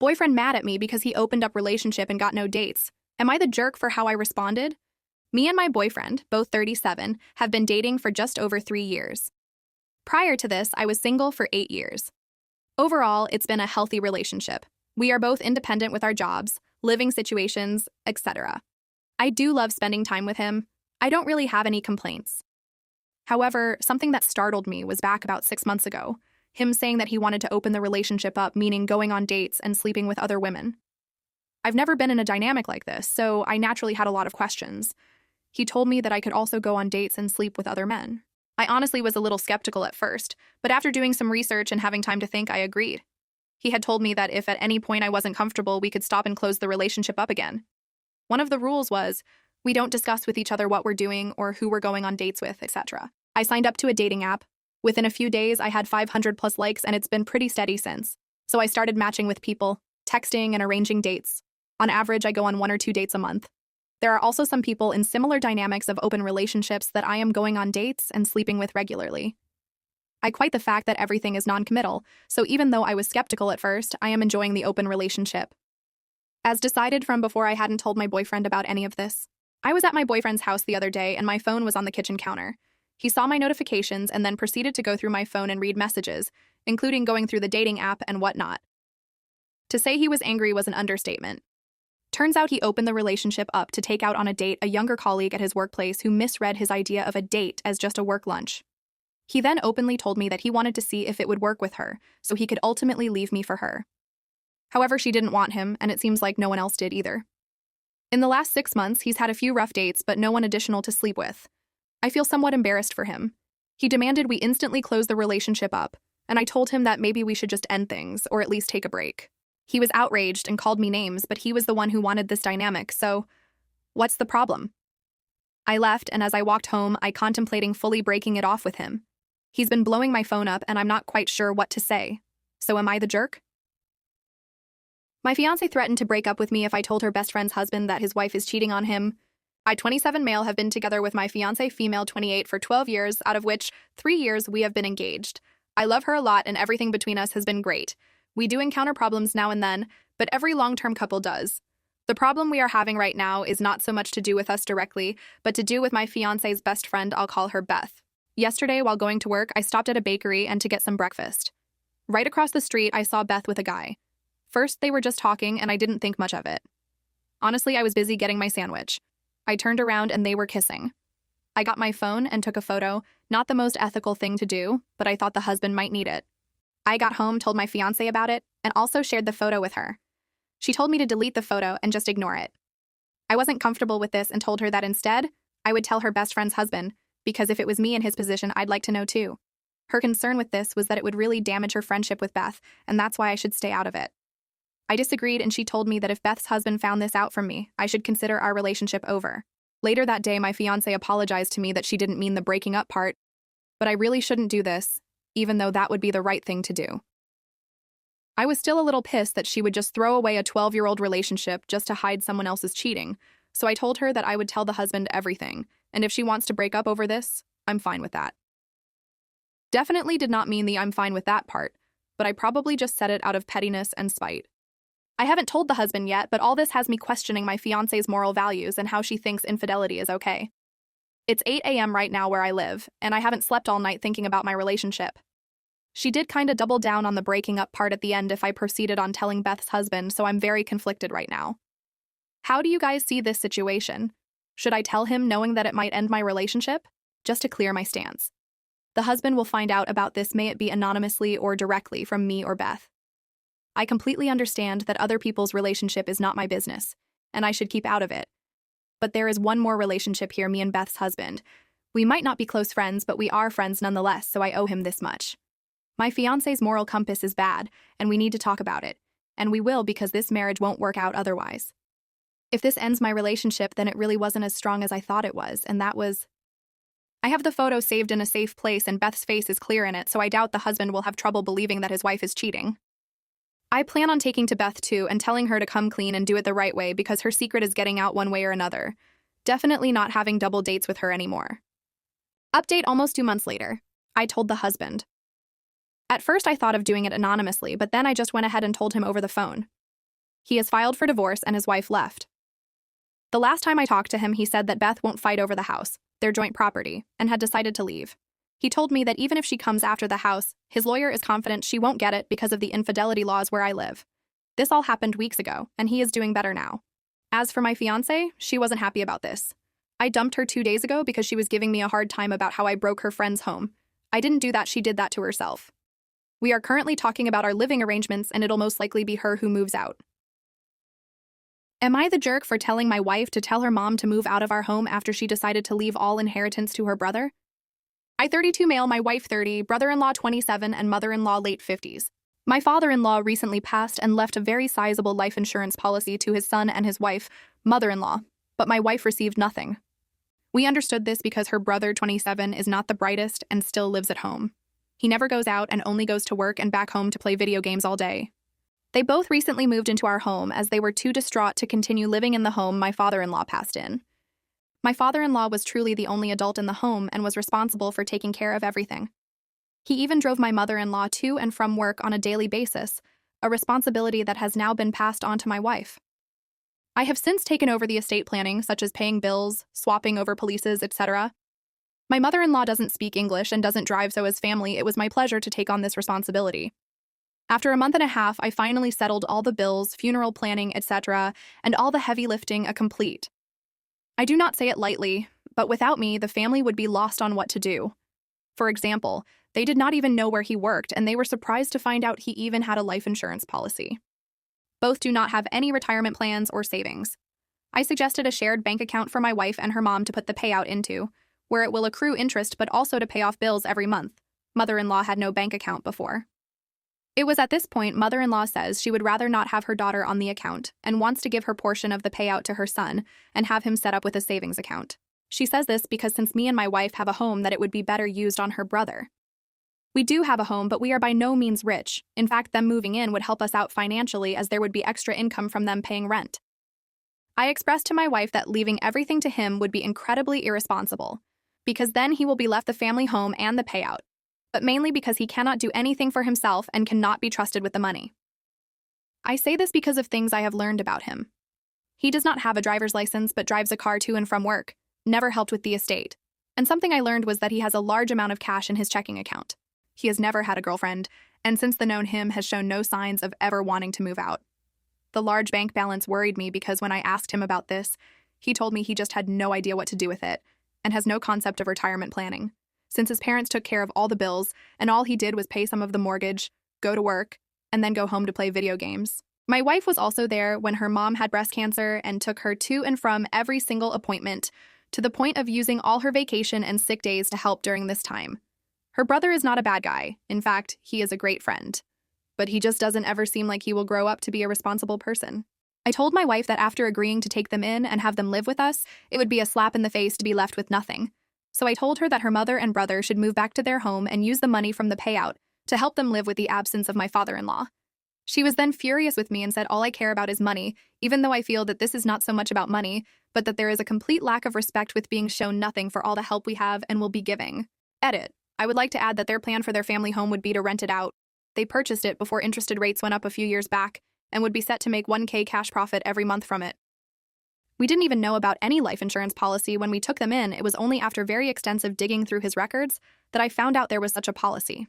Boyfriend mad at me because he opened up relationship and got no dates. Am I the jerk for how I responded? Me and my boyfriend, both 37, have been dating for just over 3 years. Prior to this, I was single for 8 years. Overall, it's been a healthy relationship. We are both independent with our jobs, living situations, etc. I do love spending time with him. I don't really have any complaints. However, something that startled me was back about 6 months ago, him saying that he wanted to open the relationship up, meaning going on dates and sleeping with other women. I've never been in a dynamic like this, so I naturally had a lot of questions. He told me that I could also go on dates and sleep with other men. I honestly was a little skeptical at first, but after doing some research and having time to think, I agreed. He had told me that if at any point I wasn't comfortable, we could stop and close the relationship up again. One of the rules was, we don't discuss with each other what we're doing or who we're going on dates with, etc. I signed up to a dating app. Within a few days, I had 500 plus likes, and it's been pretty steady since. So I started matching with people, texting and arranging dates. On average, I go on 1 or 2 dates a month. There are also some people in similar dynamics of open relationships that I am going on dates and sleeping with regularly. I quite the fact that everything is non-committal, so even though I was skeptical at first, I am enjoying the open relationship. As decided from before, I hadn't told my boyfriend about any of this. I was at my boyfriend's house the other day and my phone was on the kitchen counter. He saw my notifications and then proceeded to go through my phone and read messages, including going through the dating app and whatnot. To say he was angry was an understatement. Turns out he opened the relationship up to take out on a date a younger colleague at his workplace who misread his idea of a date as just a work lunch. He then openly told me that he wanted to see if it would work with her, so he could ultimately leave me for her. However, she didn't want him, and it seems like no one else did either. In the last 6 months, he's had a few rough dates, but no one additional to sleep with. I feel somewhat embarrassed for him. He demanded we instantly close the relationship up, and I told him that maybe we should just end things, or at least take a break. He was outraged and called me names, but he was the one who wanted this dynamic, so what's the problem? I left, and as I walked home, I contemplating fully breaking it off with him. He's been blowing my phone up, and I'm not quite sure what to say. So am I the jerk? My fiancé threatened to break up with me if I told her best friend's husband that his wife is cheating on him. I, 27 male, have been together with my fiancé female, 28, for 12 years, out of which 3 years we have been engaged. I love her a lot, and everything between us has been great. We do encounter problems now and then, but every long-term couple does. The problem we are having right now is not so much to do with us directly, but to do with my fiancé's best friend. I'll call her Beth. Yesterday, while going to work, I stopped at a bakery and to get some breakfast. Right across the street, I saw Beth with a guy. First, they were just talking, and I didn't think much of it. Honestly, I was busy getting my sandwich. I turned around and they were kissing. I got my phone and took a photo, not the most ethical thing to do, but I thought the husband might need it. I got home, told my fiancé about it, and also shared the photo with her. She told me to delete the photo and just ignore it. I wasn't comfortable with this and told her that instead, I would tell her best friend's husband, because if it was me in his position, I'd like to know too. Her concern with this was that it would really damage her friendship with Beth, and that's why I should stay out of it. I disagreed, and she told me that if Beth's husband found this out from me, I should consider our relationship over. Later that day, my fiancé apologized to me that she didn't mean the breaking up part, but I really shouldn't do this, even though that would be the right thing to do. I was still a little pissed that she would just throw away a 12-year-old relationship just to hide someone else's cheating, so I told her that I would tell the husband everything, and if she wants to break up over this, I'm fine with that. Definitely did not mean the I'm fine with that part, but I probably just said it out of pettiness and spite. I haven't told the husband yet, but all this has me questioning my fiancé's moral values and how she thinks infidelity is okay. It's 8 a.m. right now where I live, and I haven't slept all night thinking about my relationship. She did kinda double down on the breaking up part at the end if I proceeded on telling Beth's husband, so I'm very conflicted right now. How do you guys see this situation? Should I tell him knowing that it might end my relationship? Just to clear my stance. The husband will find out about this, may it be anonymously or directly from me or Beth. I completely understand that other people's relationship is not my business, and I should keep out of it. But there is one more relationship here, me and Beth's husband. We might not be close friends, but we are friends nonetheless, so I owe him this much. My fiancé's moral compass is bad, and we need to talk about it. And we will, because this marriage won't work out otherwise. If this ends my relationship, then it really wasn't as strong as I thought it was, and that was... I have the photo saved in a safe place and Beth's face is clear in it, so I doubt the husband will have trouble believing that his wife is cheating. I plan on taking to Beth too and telling her to come clean and do it the right way because her secret is getting out one way or another. Definitely not having double dates with her anymore. Update almost 2 months later. I told the husband. At first I thought of doing it anonymously, but then I just went ahead and told him over the phone. He has filed for divorce and his wife left. The last time I talked to him, he said that Beth won't fight over the house, their joint property, and had decided to leave. He told me that even if she comes after the house, his lawyer is confident she won't get it because of the infidelity laws where I live. This all happened weeks ago, and he is doing better now. As for my fiancée, she wasn't happy about this. I dumped her 2 days ago because she was giving me a hard time about how I broke her friend's home. I didn't do that, she did that to herself. We are currently talking about our living arrangements, and it'll most likely be her who moves out. Am I the jerk for telling my wife to tell her mom to move out of our home after she decided to leave all inheritance to her brother? I 32 male, my wife 30, brother-in-law 27, and mother-in-law late 50s. My father-in-law recently passed and left a very sizable life insurance policy to his son and his wife, mother-in-law, but my wife received nothing. We understood this because her brother, 27, is not the brightest and still lives at home. He never goes out and only goes to work and back home to play video games all day. They both recently moved into our home as they were too distraught to continue living in the home my father-in-law passed in. My father-in-law was truly the only adult in the home and was responsible for taking care of everything. He even drove my mother-in-law to and from work on a daily basis, a responsibility that has now been passed on to my wife. I have since taken over the estate planning, such as paying bills, swapping over polices, etc. My mother-in-law doesn't speak English and doesn't drive, so as family, it was my pleasure to take on this responsibility. After a month and a half, I finally settled all the bills, funeral planning, etc., and all the heavy lifting complete. I do not say it lightly, but without me, the family would be lost on what to do. For example, they did not even know where he worked, and they were surprised to find out he even had a life insurance policy. Both do not have any retirement plans or savings. I suggested a shared bank account for my wife and her mom to put the payout into, where it will accrue interest but also to pay off bills every month. Mother-in-law had no bank account before. It was at this point mother-in-law says she would rather not have her daughter on the account and wants to give her portion of the payout to her son and have him set up with a savings account. She says this because since me and my wife have a home that it would be better used on her brother. We do have a home, but we are by no means rich. In fact, them moving in would help us out financially as there would be extra income from them paying rent. I expressed to my wife that leaving everything to him would be incredibly irresponsible, because then he will be left the family home and the payout, but mainly because he cannot do anything for himself and cannot be trusted with the money. I say this because of things I have learned about him. He does not have a driver's license but drives a car to and from work, never helped with the estate, and something I learned was that he has a large amount of cash in his checking account. He has never had a girlfriend, and since the known him has shown no signs of ever wanting to move out. The large bank balance worried me because when I asked him about this, he told me he just had no idea what to do with it and has no concept of retirement planning, since his parents took care of all the bills and all he did was pay some of the mortgage, go to work, and then go home to play video games. My wife was also there when her mom had breast cancer and took her to and from every single appointment, to the point of using all her vacation and sick days to help during this time. Her brother is not a bad guy. In fact, he is a great friend. But he just doesn't ever seem like he will grow up to be a responsible person. I told my wife that after agreeing to take them in and have them live with us, it would be a slap in the face to be left with nothing. So I told her that her mother and brother should move back to their home and use the money from the payout to help them live with the absence of my father-in-law. She was then furious with me and said all I care about is money, even though I feel that this is not so much about money, but that there is a complete lack of respect with being shown nothing for all the help we have and will be giving. Edit. I would like to add that their plan for their family home would be to rent it out. They purchased it before interest rates went up a few years back and would be set to make $1,000 cash profit every month from it. We didn't even know about any life insurance policy when we took them in. It was only after very extensive digging through his records that I found out there was such a policy.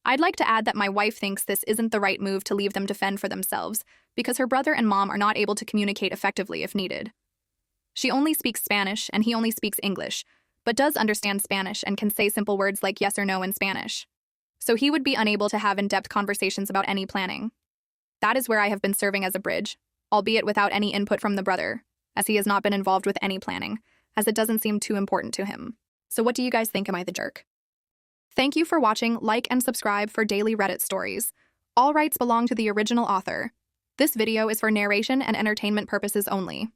I'd like to add that my wife thinks this isn't the right move to leave them to fend for themselves because her brother and mom are not able to communicate effectively if needed. She only speaks Spanish and he only speaks English, but does understand Spanish and can say simple words like yes or no in Spanish. So he would be unable to have in-depth conversations about any planning. That is where I have been serving as a bridge, albeit without any input from the brother, as he has not been involved with any planning, as it doesn't seem too important to him. So what do you guys think? Am I the jerk? Thank you for watching. Like and subscribe for daily Reddit stories. All rights belong to the original author. This video is for narration and entertainment purposes only.